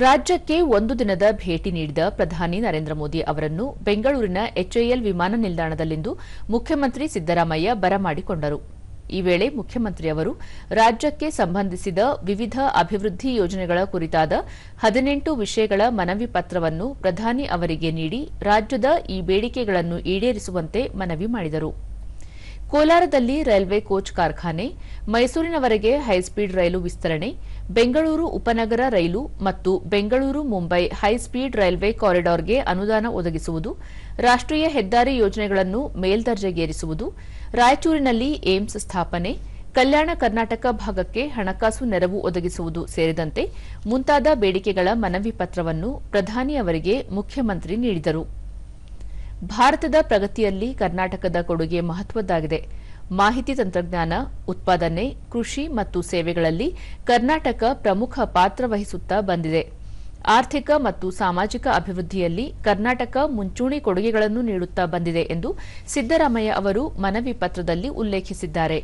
ರಾಜ್ಯಕ್ಕೆ ಒಂದು ದಿನದ ಭೇಟಿ ನೀಡಿದ ಪ್ರಧಾನಿ ನರೇಂದ್ರ ಮೋದಿ ಅವರನ್ನು ಬೆಂಗಳೂರಿನ ಎಚ್ಎಎಲ್ ವಿಮಾನ ನಿಲ್ದಾಣದಲ್ಲಿಂದು ಮುಖ್ಯಮಂತ್ರಿ ಸಿದ್ದರಾಮಯ್ಯ ಬರಮಾಡಿಕೊಂಡರು. ಈ ವೇಳೆ ಮುಖ್ಯಮಂತ್ರಿ ಅವರು ರಾಜ್ಯಕ್ಕೆ ಸಂಬಂಧಿಸಿದ ವಿವಿಧ ಅಭಿವೃದ್ಧಿ ಯೋಜನೆಗಳ ಕುರಿತಾದ 18 ವಿಷಯಗಳ ಮನವಿ ಪತ್ರವನ್ನು ಪ್ರಧಾನಿ ಅವರಿಗೆ ನೀಡಿ ರಾಜ್ಯದ ಈ ಬೇಡಿಕೆಗಳನ್ನು ಈಡೇರಿಸುವಂತೆ ಮನವಿ ಮಾಡಿದರು. ಕೋಲಾರದಲ್ಲಿ ರೈಲ್ವೆ ಕೋಚ್ ಕಾರ್ಖಾನೆ, ಮೈಸೂರಿನವರೆಗೆ ಹೈಸ್ಪೀಡ್ ರೈಲು ವಿಸ್ತರಣೆ, ಬೆಂಗಳೂರು ಉಪನಗರ ರೈಲು ಮತ್ತು ಬೆಂಗಳೂರು ಮುಂಬೈ ಹೈಸ್ಪೀಡ್ ರೈಲ್ವೆ ಕಾರಿಡಾರ್ಗೆ ಅನುದಾನ ಒದಗಿಸುವುದು, ರಾಷ್ಟ್ರೀಯ ಹೆದ್ದಾರಿ ಯೋಜನೆಗಳನ್ನು ಮೇಲ್ದರ್ಜೆಗೇರಿಸುವುದು, ರಾಯಚೂರಿನಲ್ಲಿ ಏಮ್ಸ್ ಸ್ಥಾಪನೆ, ಕಲ್ಯಾಣ ಕರ್ನಾಟಕ ಭಾಗಕ್ಕೆ ಹಣಕಾಸು ನೆರವು ಒದಗಿಸುವುದು ಸೇರಿದಂತೆ ಮುಂತಾದ ಬೇಡಿಕೆಗಳ ಮನವಿ ಪತ್ರವನ್ನು ಪ್ರಧಾನಿ ಅವರಿಗೆ ಮುಖ್ಯಮಂತ್ರಿ ನೀಡಿದರು. ಭಾರತದ ಪ್ರಗತಿಯಲ್ಲಿ ಕರ್ನಾಟಕದ ಕೊಡುಗೆ ಮಹತ್ವದ್ದಾಗಿದೆ. ಮಾಹಿತಿ ತಂತ್ರಜ್ಞಾನ, ಉತ್ಪಾದನೆ, ಕೃಷಿ ಮತ್ತು ಸೇವೆಗಳಲ್ಲಿ ಕರ್ನಾಟಕ ಪ್ರಮುಖ ಪಾತ್ರ ವಹಿಸುತ್ತಾ ಬಂದಿದೆ. ಆರ್ಥಿಕ ಮತ್ತು ಸಾಮಾಜಿಕ ಅಭಿವೃದ್ಧಿಯಲ್ಲಿ ಕರ್ನಾಟಕ ಮುಂಚೂಣಿ ಕೊಡುಗೆಗಳನ್ನು ನೀಡುತ್ತಾ ಬಂದಿದೆ ಎಂದು ಸಿದ್ದರಾಮಯ್ಯ ಅವರು ಮನವಿ ಪತ್ರದಲ್ಲಿ ಉಲ್ಲೇಖಿಸಿದ್ದಾರೆ.